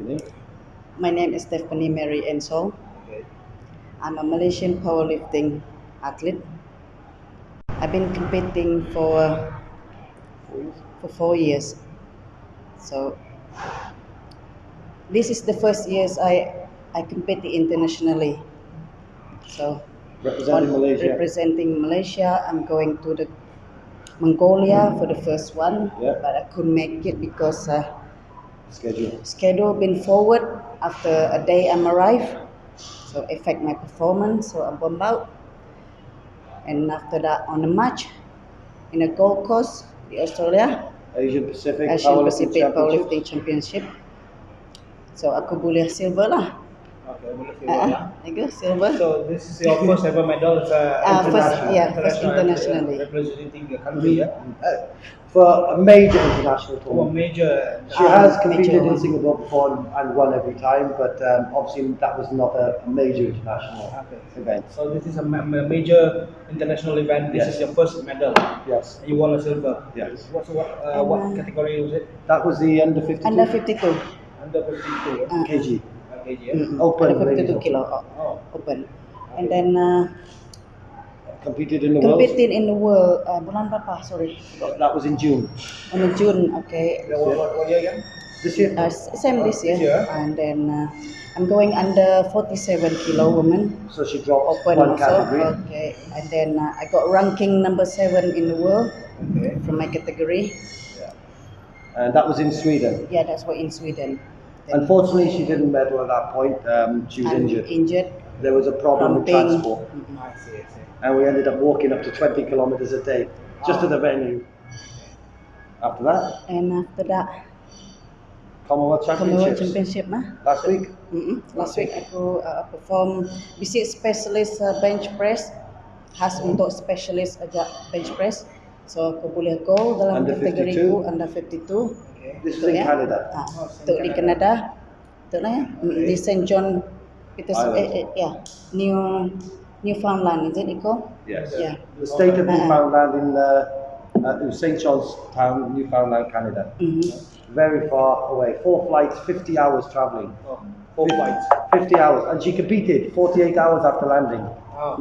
Your name? My name is Stephanie Mary Enso. Okay. I'm a Malaysian powerlifting athlete. I've been competing for 4 years? 4 years. So this is the first years I compete internationally. So Representing Malaysia. representing Malaysia, I'm going to the Mongolia for the first one, Yeah. but I couldn't make it because Schedule. schedule been forward after a day I'm arrived, so affect my performance. So I bump out, and after that on the March in the Gold Coast, the Australia Asian Pacific Asian Powerlifting Pacific Championships. Powerlifting Championship. So aku boleh silver lah. Okay, boleh silver lah. Aku silver. So this is your first ever medal as a First internationally. representing the country, yeah? For a major international Oh, a tournament. major. She has competed major in one. Singapore before and won every time, but obviously that was not a major international Okay. event. So this is a major international event. This Yes. is your first medal. Yes. You won a silver. Yes. What category was it? That was the under 52 Under 52. Under 52. kg. kg, yeah? Open, Under 52 ladies. kilo. Oh. Open. And then Competed in the world. competed in the world bulan berapa? Sorry. That was in June. On June, okay. What year again? This year. Same this year. This year. And then I'm going under 47 kilo woman. So she dropped Open one also. category. Okay. And then I got ranking number 7 in the world Okay. from my category. And that was in Sweden. Yeah, that's what in Sweden. Then Unfortunately, she didn't medal at that point. She was I'm injured. There was a problem with Cramping. transport, I see. and we ended up walking up to 20 kilometers a day just to the venue. After that, And after that, Commonwealth Commonwealth Championships Championship mah. last week. Last week aku perform basic specialist bench press, khas untuk specialist aja bench press. So aku boleh go dalam Under kategori 52. ku under 52. This was Betul in ya? Canada. Untuk di Canada. Betul lah ya? Di St. John Peters, Island. Newfoundland, is it Iko? Yes. Yeah. The state of Newfoundland in St. John's Town, Newfoundland, Canada. Very far away. 4 flights, 50 hours traveling. Oh, 4 flights. 50 hours. And she competed 48 hours after landing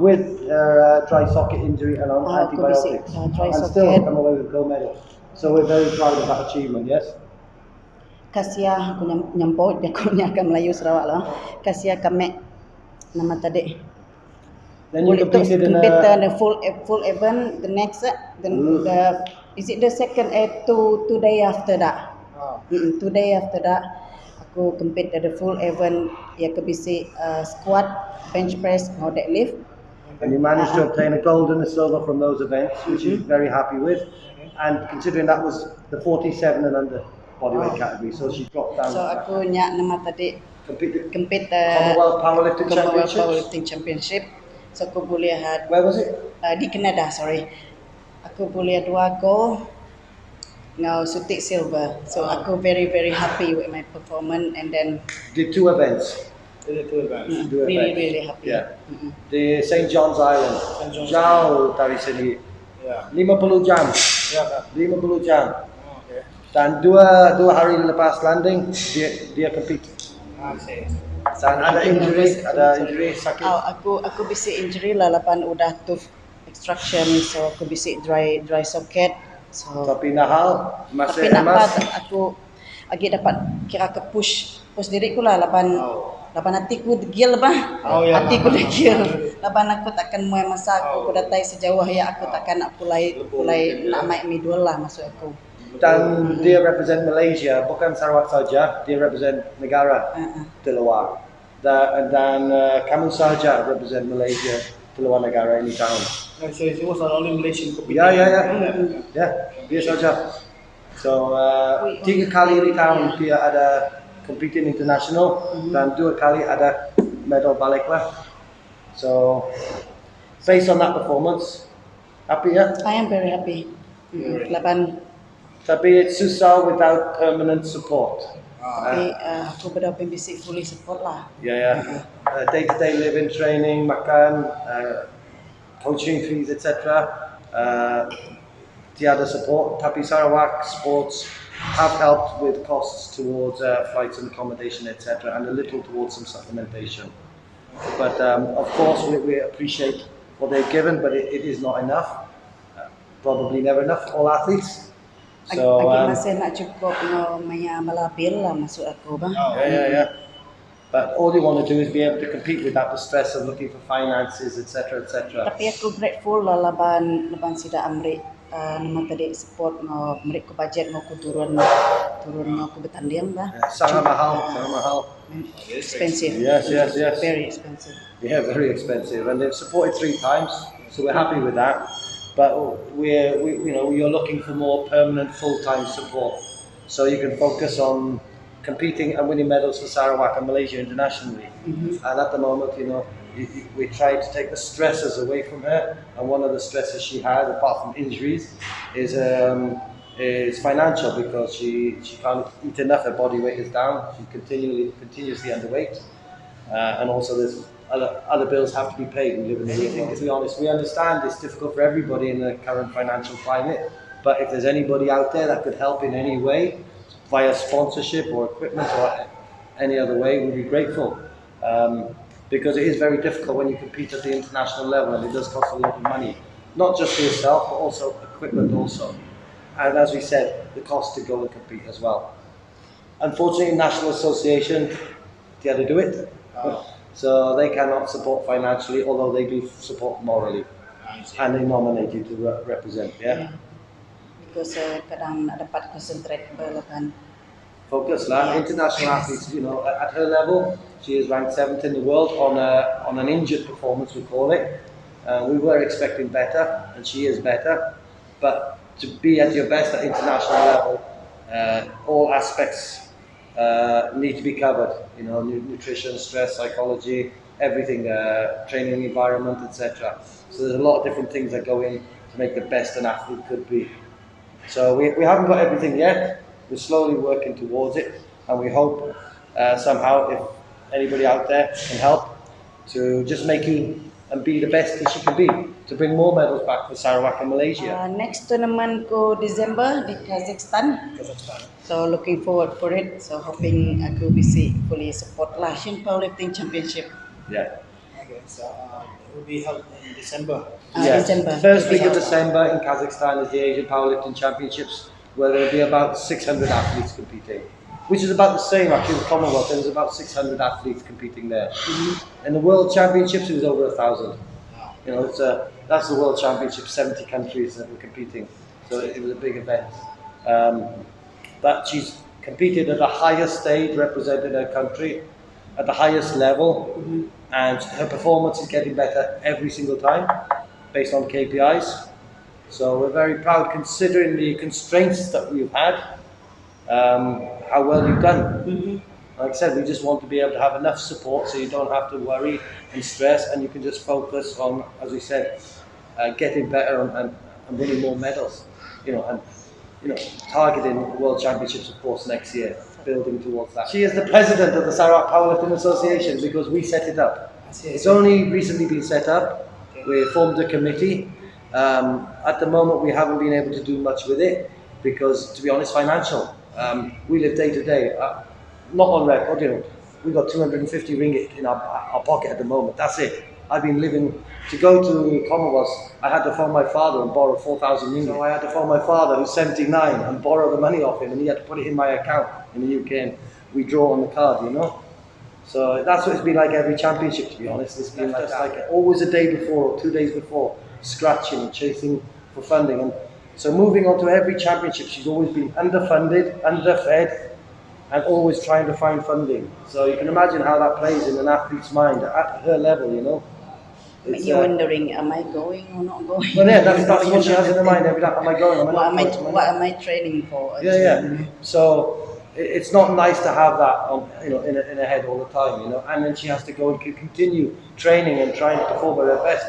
with her dry socket injury and on antibiotics. Dry And still socket. come away with gold medal. So we're very proud of that achievement, yes? Kasia aku nyampau dia aku nyakan Melayu Sarawak lah. Kasia kami nama tadi. Then you competed in the full event. The next the is it the second two day after that? 2 day after that, aku compete at the full event. Ya kebisi squat, bench press, or deadlift. and you managed to obtain a gold and a silver from those events, which you're very happy with. And considering that was the 47 and under bodyweight category, so she dropped down. So aku nyak nama tadi Competed compete Commonwealth Powerlifting Commonwealth Championships. Powerlifting Championship. So aku boleh Where was it? di Canada, sorry. Aku boleh 2 gold, now sutik silver. So aku very happy with my performance, and then Did 2 events. This is 2 events. Dua events. really happy. Yeah. The St. John's Island. St. John's Jauh dari sini. Yeah. 50 jam. Yeah, Kak. 50 jam. Oh, okay. Dan dua hari lepas landing dia compete. I see. Dan ada injury sakit. Aku bisik injury lah lapan udah tooth extraction, so aku bisik dry socket. So Tapi nahal masih tapi emas. nampak aku lagi dapat kira ke push diri ku lah lapan hatiku degil bah. Oh, ya. Hatiku degil. Lapan aku takkan mau masak aku datai sejauh ya aku takkan nak pulai nak main middle lah masuk aku. Dan dia represent Malaysia, bukan Sarawak saja, dia represent negara di luar. Dan kamu saja represent Malaysia di luar negara ini tahun. So it was an only Malaysian competition. Ya, dia saja. So 3 kali ini tahun dia ada competing international dan 2 kali ada medal balik lah. So based on that performance, happy ya? I am very happy. Lapan Tapi it's susah without permanent support. tapi aku berapa bisik fully support lah. Yeah. Day-to-day living, training, makan, coaching fees, etc. Tiada support. Tapi Sarawak Sports have helped with costs towards flights and accommodation, etc., and a little towards some supplementation. But of course, we appreciate what they've given, but it is not enough. Probably never enough for all athletes. So masih nak cukup maya malabil lah masuk aku bang. yeah. But all you want to do is be able to compete without the stress of looking for finances, etc., etc. Tapi aku grateful lah laban sida amri nama tadi support amri ko budget mau ku turun mau ku bertanding bah. Sangat mahal. Expensive. Yes. Very expensive. Yeah, very expensive, and they've supported 3 times, so we're happy with that. But we're looking for more permanent, full-time support, so you can focus on competing and winning medals for Sarawak and Malaysia internationally. And at the moment, we try to take the stresses away from her, and one of the stresses she has, apart from injuries, is financial, because she can't eat enough. Her body weight is down. She's continuously underweight, and also there's other bills have to be paid. We live in the region. To be honest, we understand it's difficult for everybody in the current financial climate, but if there's anybody out there that could help in any way, via sponsorship or equipment or any other way, we'd be grateful. Because it is very difficult when you compete at the international level, and it does cost a lot of money, not just for yourself, but also equipment also. And as we said, the cost to go and compete as well. Unfortunately, National Association, they had to do it. So they cannot support financially, although they do support morally. And they nominate you to represent, yeah? Because kadang nak dapat concentrate berlebihan. Focus lah. International athletes, at her level, she is ranked 7th in the world on an injured performance, we call it. We were expecting better, and she is better. But to be at your best at international level, all aspects need to be covered. Nutrition, stress, psychology, everything, training environment, etc. So there's a lot of different things that go in to make the best an athlete could be. So we haven't got everything yet. We're slowly working towards it, and we hope somehow, if anybody out there can help, to just make you and be the best that she can be, to bring more medals back for Sarawak and Malaysia. Next tournament ko December di Kazakhstan. So looking forward for it. So hoping aku bisa fully support lah Asian Powerlifting Championship. Yeah. Okay, so it will be held in December. Yes. December. First week of December in Kazakhstan is the Asian Powerlifting Championships, where there will be about 600 athletes competing, which is about the same actually as the Commonwealth. There's about 600 athletes competing there. In the World Championships, it was over 1,000. That's the World Championship, 70 countries that were competing. So it was a big event. But she's competed at the highest stage, represented her country at the highest level, and her performance is getting better every single time, based on KPIs. So we're very proud, considering the constraints that we've had, how well you've done. Like I said, we just want to be able to have enough support so you don't have to worry and stress, and you can just focus on, as we said, getting better and winning more medals. Targeting World Championships, of course, next year, building towards that. She is the president of the Sarawak Powerlifting Association because we set it up. It's only recently been set up. We formed a committee. At the moment, we haven't been able to do much with it because, to be honest, financial. We live day to day. Not on record, we've got 250 ringgit in our pocket at the moment. That's it. I've been living, to go to Commonwealth, I had to phone my father and borrow 4,000 ringgit. So I had to phone my father, who's 79, and borrow the money off him, and he had to put it in my account in the UK, and we draw on the card, So that's what it's been like every championship, to be honest. It's been just like always a day before or 2 days before, scratching and chasing for funding. And so moving on to every championship, she's always been underfunded, underfed, and always trying to find funding. So you can imagine how that plays in an athlete's mind at her level, Make you wondering, am I going or not going? Well, yeah, that's what she has in her mind every time. Am I going? What am I training for? Yeah. So it's not nice to have that in her head all the time, And then she has to go and continue training and trying to perform at her best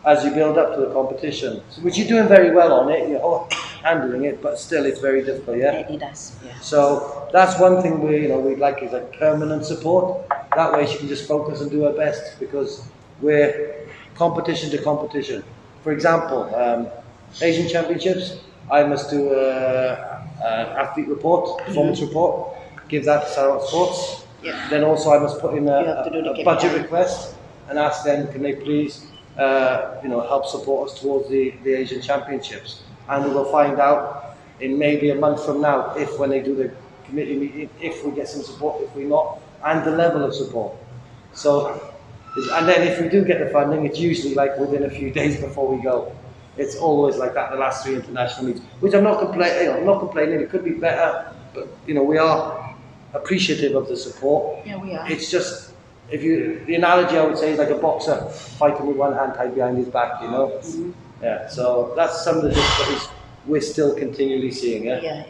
as you build up to the competition. So, which you're doing very well on it, you're handling it, but still it's very difficult, yeah? It does, yeah. So that's one thing we'd like is a permanent support. That way she can just focus and do her best, because we're competition to competition. For example, Asian Championships, I must do an athlete report, performance report, give that to Sarawak Sports. Yeah. Then also I must put in You have to do the a budget KPI. request and ask them, can they please help support us towards the Asian Championships. And we will find out in maybe a month from now if when they do the committee meeting, if we get some support, if we not, and the level of support. So, and then if we do get the funding, it's usually like within a few days before we go. It's always like that the last 3 international meets, which I'm not complaining. I'm not complaining. It could be better, but we are appreciative of the support. Yeah, we are. It's just the analogy I would say is like a boxer fighting with one hand tied behind his back. Mm-hmm. Yeah. So that's some of the difficulties we're still continually seeing. Yeah.